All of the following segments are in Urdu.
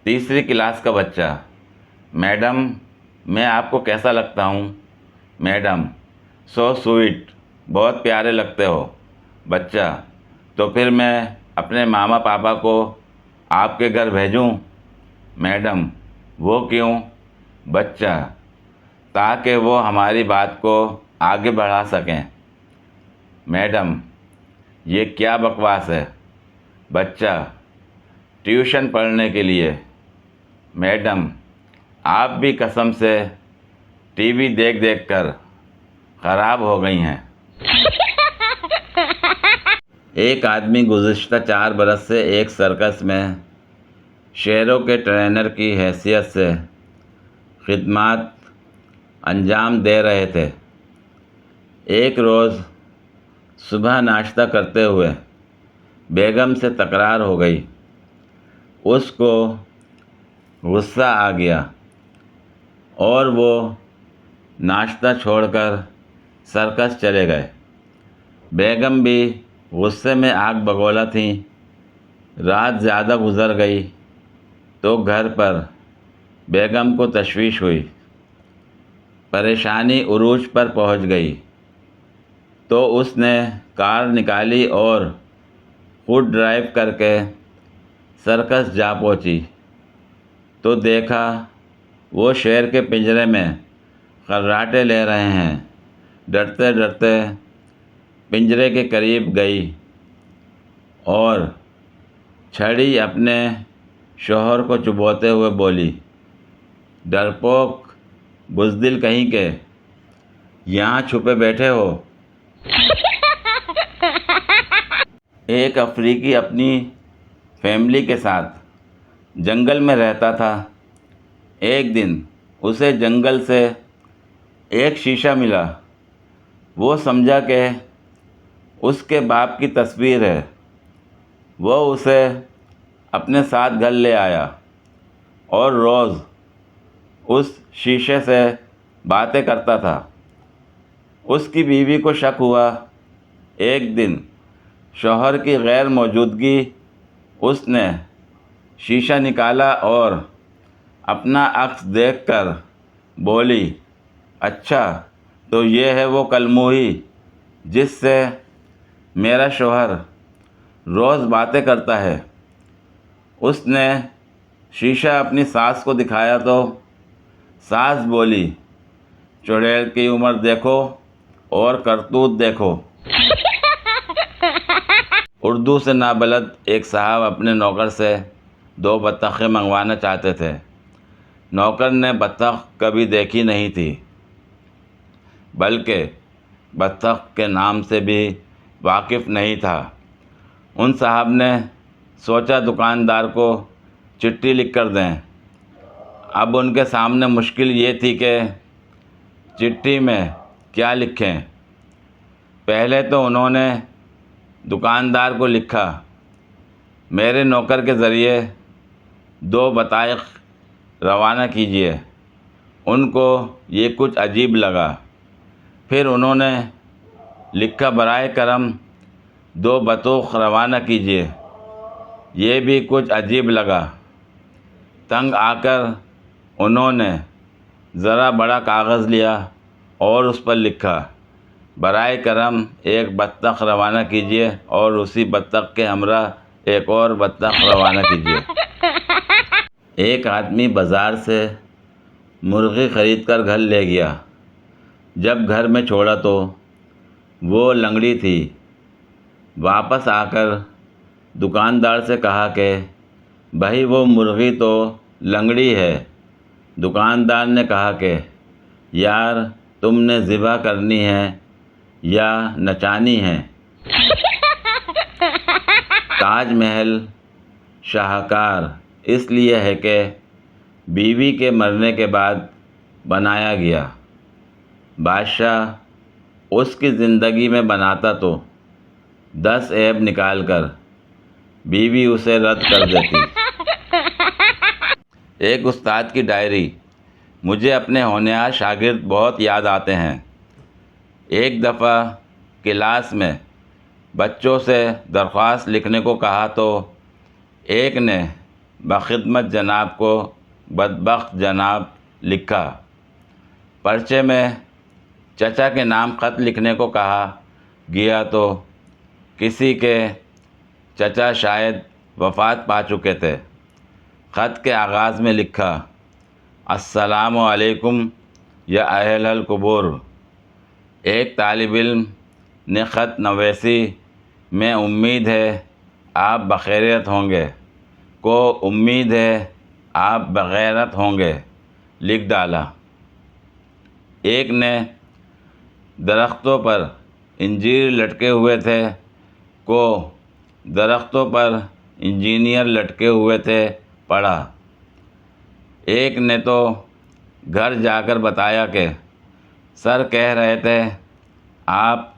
تیسری کلاس کا بچہ: میڈم، میں آپ کو کیسا لگتا ہوں؟ میڈم: سو سویٹ، بہت پیارے لگتے ہو۔ بچہ: تو پھر میں اپنے ماما پاپا کو آپ کے گھر بھیجوں؟ میڈم: وہ کیوں؟ بچہ: تاکہ وہ ہماری بات کو آگے بڑھا سکیں۔ میڈم: یہ کیا بکواس ہے؟ بچہ: ٹیوشن پڑھنے کے لیے۔ میڈم: آپ بھی قسم سے ٹی وی دیکھ دیکھ کر خراب ہو گئی ہیں۔ ایک آدمی گزشتہ 4 برس سے ایک سرکس میں شیروں کے ٹرینر کی حیثیت سے خدمات انجام دے رہے تھے۔ ایک روز صبح ناشتہ کرتے ہوئے بیگم سے تکرار ہو گئی۔ اس کو غصہ آ گیا اور وہ ناشتہ چھوڑ کر سرکس چلے گئے۔ بیگم بھی غصے میں آگ بگولا تھیں۔ رات زیادہ گزر گئی تو گھر پر بیگم کو تشویش ہوئی۔ پریشانی عروج پر پہنچ گئی تو اس نے کار نکالی اور خود ڈرائیو کر کے سرکس جا پہنچی تو دیکھا وہ شیر کے پنجرے میں خراٹے لے رہے ہیں۔ ڈرتے ڈرتے پنجرے کے قریب گئی اور چھڑی اپنے شوہر کو چبوتے ہوئے بولی: ڈرپوک، بزدل کہیں کے، یہاں چھپے بیٹھے ہو؟ ایک افریقی اپنی فیملی کے ساتھ جنگل میں رہتا تھا۔ ایک دن اسے جنگل سے ایک شیشہ ملا۔ وہ سمجھا کہ اس کے باپ کی تصویر ہے۔ وہ اسے اپنے ساتھ گھر لے آیا اور روز اس شیشے سے باتیں کرتا تھا۔ اس کی بیوی کو شک ہوا۔ ایک دن شوہر کی غیر موجودگی اس نے شیشہ نکالا اور اپنا عکس دیکھ کر بولی: اچھا، تو یہ ہے وہ کلموہی جس سے میرا شوہر روز باتیں کرتا ہے۔ اس نے شیشہ اپنی ساس کو دکھایا تو ساس بولی: چڑیل کی عمر دیکھو اور کرتوت دیکھو۔ اردو سے نابلد ایک صاحب اپنے نوکر سے 2 بطخیں منگوانا چاہتے تھے۔ نوکر نے بطخ کبھی دیکھی نہیں تھی، بلکہ بطخ کے نام سے بھی واقف نہیں تھا۔ ان صاحب نے سوچا دکاندار کو چٹھی لکھ کر دیں۔ اب ان کے سامنے مشکل یہ تھی کہ چٹھی میں کیا لکھیں۔ پہلے تو انہوں نے دکاندار کو لکھا: میرے نوکر کے ذریعے 2 بطائق روانہ کیجیے۔ ان کو یہ کچھ عجیب لگا۔ پھر انہوں نے لکھا: برائے کرم 2 بطوخ روانہ کیجیے۔ یہ بھی کچھ عجیب لگا۔ تنگ آ کر انہوں نے ذرا بڑا کاغذ لیا اور اس پر لکھا: برائے کرم 1 بطخ روانہ کیجیے اور اسی بطخ کے ہمراہ ایک اور بطخ روانہ کیجیے۔ ایک آدمی بازار سے مرغی خرید کر گھر لے گیا۔ جب گھر میں چھوڑا تو وہ لنگڑی تھی۔ واپس آ کر دکاندار سے کہا کہ بھائی وہ مرغی تو لنگڑی ہے۔ دکاندار نے کہا کہ یار تم نے ذبح کرنی ہے یا نچانی ہے؟ تاج محل شاہکار اس لیے ہے کہ بیوی کے مرنے کے بعد بنایا گیا۔ بادشاہ اس کی زندگی میں بناتا تو 10 عیب نکال کر بیوی اسے رد کر دیتی۔ ایک استاد کی ڈائری: مجھے اپنے ہونہار شاگرد بہت یاد آتے ہیں۔ ایک دفعہ کلاس میں بچوں سے درخواست لکھنے کو کہا تو ایک نے بخدمت جناب کو بدبخت جناب لکھا۔ پرچے میں چچا کے نام خط لکھنے کو کہا گیا تو کسی کے چچا شاید وفات پا چکے تھے۔ خط کے آغاز میں لکھا: السلام علیکم یا اہل القبور۔ ایک طالب علم نے خط نویسی میں امید ہے آپ بخیریت ہوں گے کو امید ہے آپ بغیرت ہوں گے لکھ ڈالا۔ ایک نے درختوں پر انجیر لٹکے ہوئے تھے کو درختوں پر انجینئر لٹکے ہوئے تھے پڑھا۔ ایک نے تو گھر جا کر بتایا کہ سر کہہ رہے تھے آپ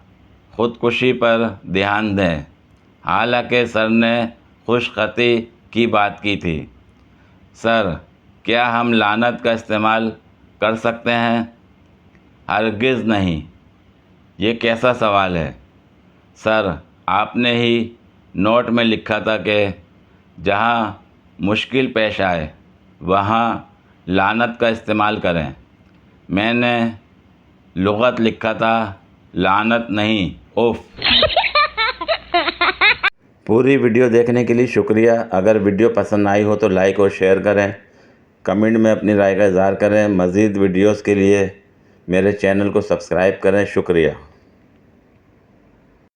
خودکشی پر دھیان دیں، حالانکہ سر نے خوش خطی کی بات کی تھی۔ سر کیا ہم لعنت کا استعمال کر سکتے ہیں؟ ہرگز نہیں۔ یہ کیسا سوال ہے؟ سر آپ نے ہی نوٹ میں لکھا تھا کہ جہاں مشکل پیش آئے وہاں لعنت کا استعمال کریں۔ میں نے لغت لکھا تھا، لعنت نہیں، اف۔ پوری ویڈیو دیکھنے کے لیے شکریہ۔ اگر ویڈیو پسند آئی ہو تو لائک اور شیئر کریں، کمنٹ میں اپنی رائے کا اظہار کریں۔ مزید ویڈیوز کے لیے میرے چینل کو سبسکرائب کریں۔ شکریہ۔